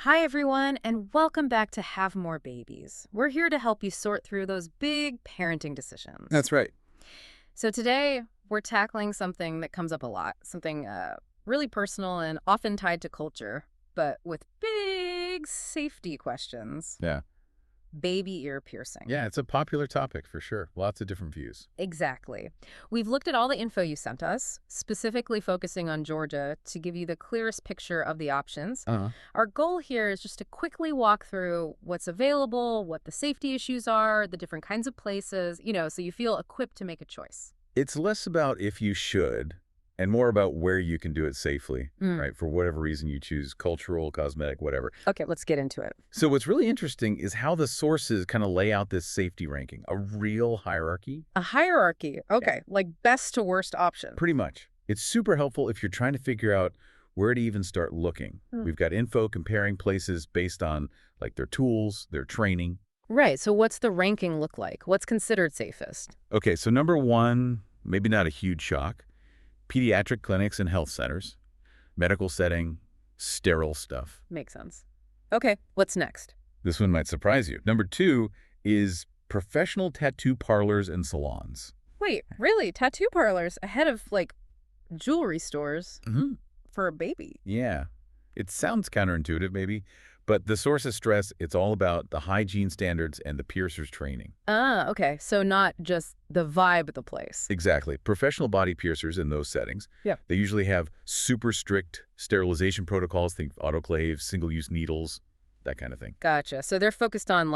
Hi, everyone, and welcome back to Have More Babies. We're here to help you sort through those big parenting decisions. That's right. So today, we're tackling something that comes up a lot, something really personal and often tied to culture, but with big safety questions. Yeah. Baby ear piercing. Yeah, it's a popular topic for sure. Lots of different views. Exactly. We've looked at all the info you sent us, specifically focusing on Georgia to give you the clearest picture of the options. Uh-huh. Our goal here is just to quickly walk through what's available, what the safety issues are, the different kinds of places, so you feel equipped to make a choice. It's less about if you should and more about where you can do it safely, right? For whatever reason you choose, cultural, cosmetic, whatever. Okay, let's get into it. So what's really interesting is how the sources kind of lay out this safety ranking, a real hierarchy. A hierarchy. Okay, like best to worst option. Pretty much. It's super helpful if you're trying to figure out where to even start looking. We've got info comparing places based on like their tools, their training. Right, so what's the ranking look like? What's considered safest? Okay, so number one, maybe not a huge shock, pediatric clinics and health centers, medical setting, sterile stuff. Makes sense. Okay, what's next? This one might surprise you. Number two is professional tattoo parlors and salons. Wait, really? Tattoo parlors ahead of, jewelry stores for a baby? Yeah. It sounds counterintuitive, maybe, but the sources stress it's all about the hygiene standards and the piercer's training. Ah, okay. So not just the vibe of the place. Exactly. Professional body piercers in those settings. Yeah. They usually have super strict sterilization protocols, think autoclaves, single-use needles, that kind of thing. Gotcha. So they're focused on,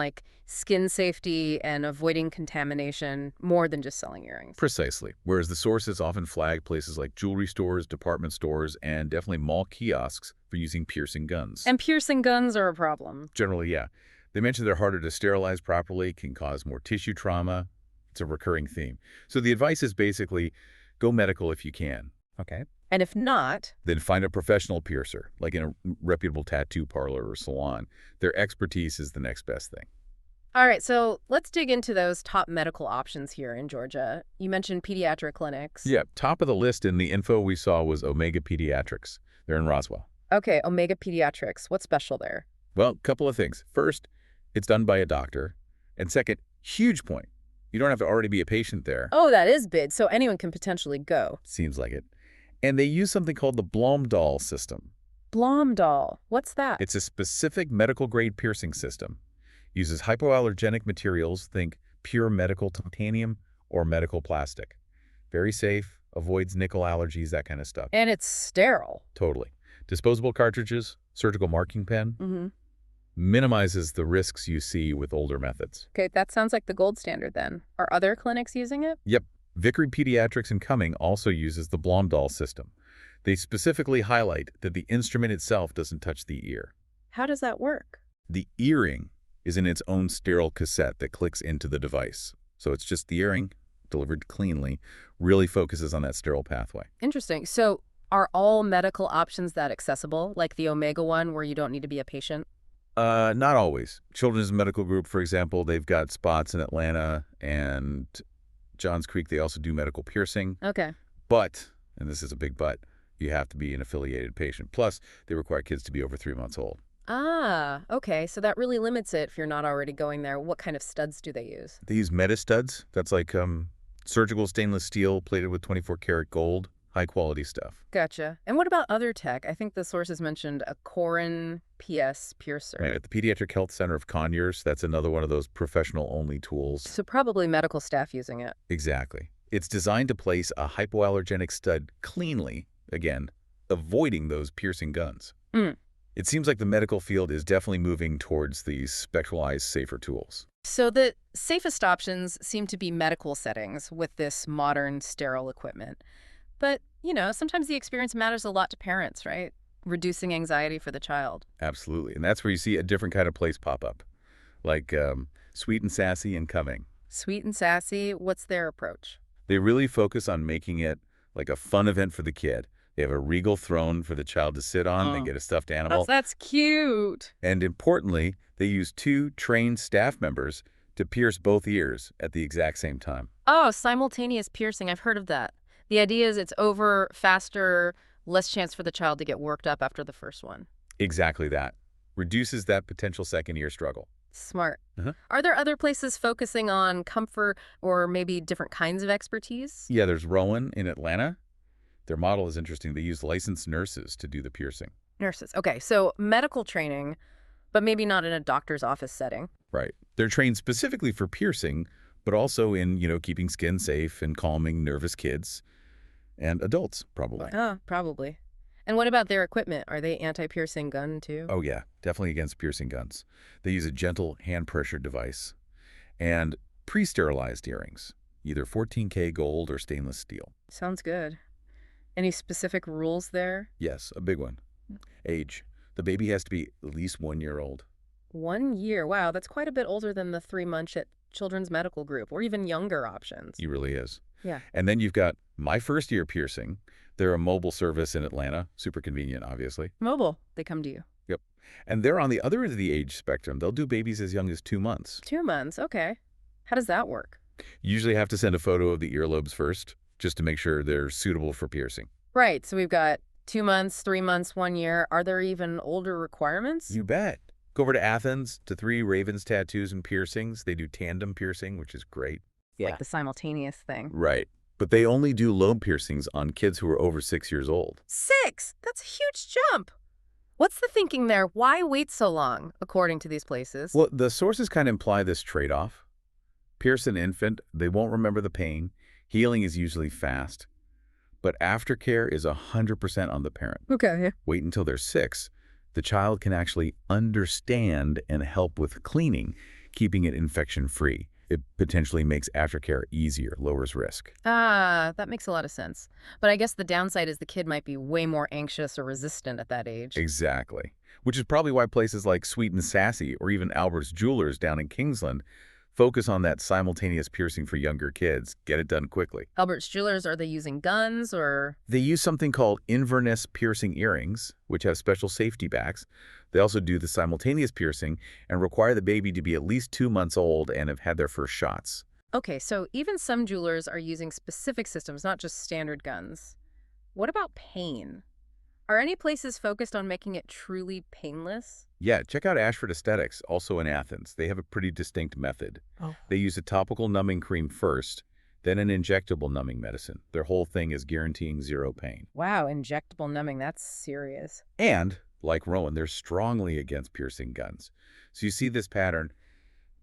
skin safety and avoiding contamination more than just selling earrings. Precisely. Whereas the sources often flag places like jewelry stores, department stores, and definitely mall kiosks for using piercing guns. And piercing guns are a problem. Generally, yeah. They mention they're harder to sterilize properly, can cause more tissue trauma. It's a recurring theme. So the advice is basically go medical if you can. Okay. And if not, Then find a professional piercer, like in a reputable tattoo parlor or salon. Their expertise is the next best thing. all right, so let's dig into those top medical options here in Georgia. You mentioned pediatric clinics. Yeah, top of the list in the info we saw was Omega Pediatrics. They're in Roswell. Okay, Omega Pediatrics. What's special there? Well, a couple of things. First, it's done by a doctor. And second, huge point, you don't have to already be a patient there. Oh, that is big, so anyone can potentially go. Seems like it. And they use something called the Blomdahl system. Blomdahl. What's that? It's a specific medical-grade piercing system. Uses hypoallergenic materials, think pure medical titanium or medical plastic. Very safe, avoids nickel allergies, that kind of stuff. And it's sterile. Totally. Disposable cartridges, surgical marking pen, minimizes the risks you see with older methods. Okay, that sounds like the gold standard then. Are other clinics using it? Yep. Vickery Pediatrics in Cumming also uses the Blomdahl system. They specifically highlight that the instrument itself doesn't touch the ear. How does that work? The earring is in its own sterile cassette that clicks into the device. So it's just the earring, delivered cleanly, really focuses on that sterile pathway. Interesting. So are all medical options that accessible, like the Omega one where you don't need to be a patient? Not always. Children's Medical Group, for example, they've got spots in Atlanta and Johns Creek. They also do medical piercing. Okay. But, and this is a big but, you have to be an affiliated patient. Plus, they require kids to be over 3 months old. Ah, okay. So that really limits it if you're not already going there. What kind of studs do they use? They use Metastuds. That's like surgical stainless steel plated with 24-karat gold. High-quality stuff. Gotcha. And what about other tech? I think the sources mentioned a Corin PS piercer. Right, at the Pediatric Health Center of Conyers, that's another one of those professional-only tools. So probably medical staff using it. Exactly. It's designed to place a hypoallergenic stud cleanly, again, avoiding those piercing guns. It seems like the medical field is definitely moving towards these specialized, safer tools. So the safest options seem to be medical settings with this modern sterile equipment. But, sometimes the experience matters a lot to parents, right? Reducing anxiety for the child. Absolutely. And that's where you see a different kind of place pop up, like Sweet and Sassy and Cumming. Sweet and Sassy, what's their approach? They really focus on making it like a fun event for the kid. They have a regal throne for the child to sit on. They get a stuffed animal. That's cute. And importantly, they use 2 trained staff members to pierce both ears at the exact same time. Oh, simultaneous piercing. I've heard of that. The idea is it's over faster, less chance for the child to get worked up after the first one. Exactly that. reduces that potential second-year struggle. Smart. Uh-huh. Are there other places focusing on comfort or maybe different kinds of expertise? Yeah, there's Rowan in Atlanta. Their model is interesting. They use licensed nurses to do the piercing. Nurses. Okay, so medical training, but maybe not in a doctor's office setting. Right. They're trained specifically for piercing, but also in, keeping skin safe and calming nervous kids and adults, probably. Oh, probably. And what about their equipment? Are they anti-piercing gun too? Oh, yeah, definitely against piercing guns. They use a gentle hand pressure device and pre-sterilized earrings, either 14K gold or stainless steel. Sounds good. Any specific rules there? Yes, a big one. Age. The baby has to be at least 1 year old. 1 year. Wow, that's quite a bit older than the 3 months at Children's Medical Group, or even younger options. He really is. Yeah. And then you've got My First Year Piercing. They're a mobile service in Atlanta. Super convenient, obviously. Mobile, they come to you. Yep. And they're on the other end of the age spectrum. They'll do babies as young as 2 months. 2 months, okay. How does that work? You usually have to send a photo of the earlobes first, just to make sure they're suitable for piercing. Right, so we've got 2 months, 3 months, 1 year. Are there even older requirements? You bet. Go over to Athens to Three Ravens Tattoos and Piercings. They do tandem piercing, which is great. Like the simultaneous thing. Right. But they only do lobe piercings on kids who are over 6 years old. 6! That's a huge jump. What's the thinking there? Why wait so long, according to these places? Well, the sources kind of imply this trade-off. Pierce an infant, they won't remember the pain. Healing is usually fast. But aftercare is 100% on the parent. Okay. Wait until they're 6. The child can actually understand and help with cleaning, keeping it infection-free. It potentially makes aftercare easier, lowers risk. Ah, that makes a lot of sense. But I guess the downside is the kid might be way more anxious or resistant at that age. Exactly. Which is probably why places like Sweet and Sassy or even Albert's Jewelers down in Kingsland focus on that simultaneous piercing for younger kids. Get it done quickly. Albert's Jewelers, are they using guns or? They use something called Inverness piercing earrings, which have special safety backs. They also do the simultaneous piercing and require the baby to be at least 2 months old and have had their first shots. Okay, so even some jewelers are using specific systems, not just standard guns. What about pain? Are any places focused on making it truly painless? Yeah, check out Ashford Aesthetics, also in Athens. They have a pretty distinct method. Oh. They use a topical numbing cream first, then an injectable numbing medicine. Their whole thing is guaranteeing zero pain. Wow, injectable numbing, that's serious. And, like Rowan, they're strongly against piercing guns. So you see this pattern,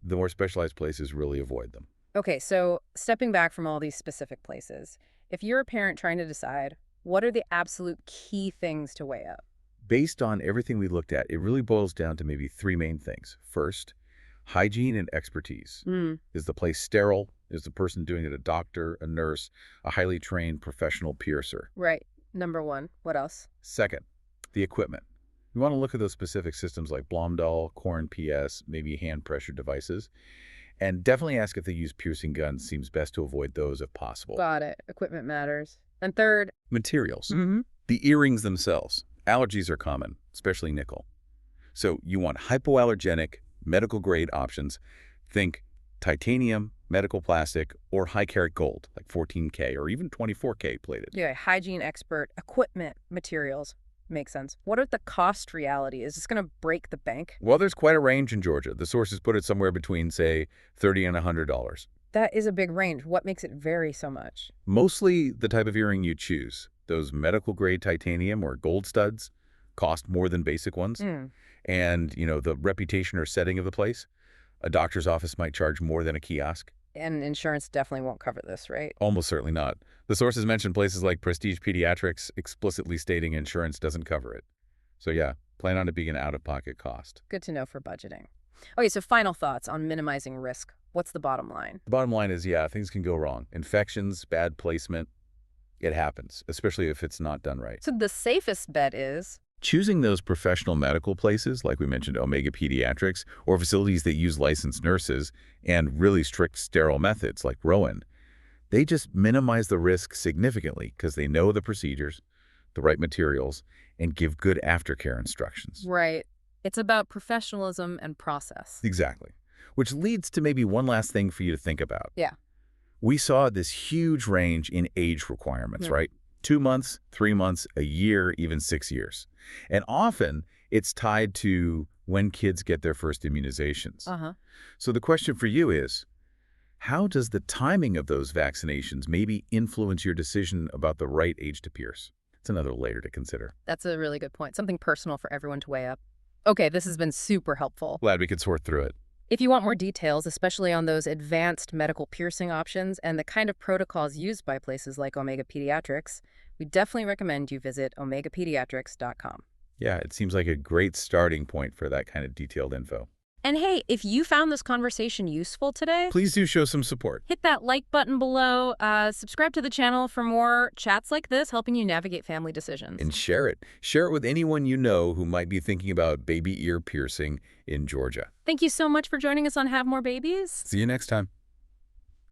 the more specialized places really avoid them. Okay, so stepping back from all these specific places, if you're a parent trying to decide, what are the absolute key things to weigh up? Based on everything we looked at, it really boils down to maybe 3 main things. First, hygiene and expertise. Is the place sterile? Is the person doing it a doctor, a nurse, a highly trained professional piercer? Right. Number 1. What else? Second, the equipment. We want to look at those specific systems like Blomdahl, Corn PS, maybe hand pressure devices. And definitely ask if they use piercing guns. Seems best to avoid those if possible. Got it. Equipment matters. And third? Materials. The earrings themselves. Allergies are common, especially nickel. So you want hypoallergenic, medical-grade options. Think titanium, medical plastic, or high-carat gold, like 14K or even 24K plated. Yeah, hygiene expert, equipment, materials. Makes sense. What are the cost reality? Is this going to break the bank? Well, there's quite a range in Georgia. The sources put it somewhere between, say, $30 and $100. That is a big range. What makes it vary so much? Mostly the type of earring you choose. Those medical-grade titanium or gold studs cost more than basic ones. And, the reputation or setting of the place. A doctor's office might charge more than a kiosk. And insurance definitely won't cover this, right? Almost certainly not. The sources mention places like Prestige Pediatrics explicitly stating insurance doesn't cover it. So yeah, plan on it being an out-of-pocket cost. Good to know for budgeting. Okay, so final thoughts on minimizing risk. What's the bottom line? The bottom line is, yeah, things can go wrong. Infections, bad placement, it happens, especially if it's not done right. So the safest bet is? Choosing those professional medical places, like we mentioned, Omega Pediatrics, or facilities that use licensed nurses and really strict sterile methods like Rowan, they just minimize the risk significantly because they know the procedures, the right materials, and give good aftercare instructions. Right. It's about professionalism and process. Exactly. Which leads to maybe one last thing for you to think about. Yeah. We saw this huge range in age requirements, right? 2 months, 3 months, a year, even 6 years. And often it's tied to when kids get their first immunizations. Uh-huh. So the question for you is, how does the timing of those vaccinations maybe influence your decision about the right age to pierce? It's another layer to consider. That's a really good point. Something personal for everyone to weigh up. Okay, this has been super helpful. Glad we could sort through it. If you want more details, especially on those advanced medical piercing options and the kind of protocols used by places like Omega Pediatrics, we definitely recommend you visit omegapediatrics.com. Yeah, it seems like a great starting point for that kind of detailed info. And hey, if you found this conversation useful today, Please do show some support. hit that like button below, subscribe to the channel for more chats like this, helping you navigate family decisions. And share it. Share it with anyone you know who might be thinking about baby ear piercing in Georgia. Thank you so much for joining us on Have More Babies. See you next time.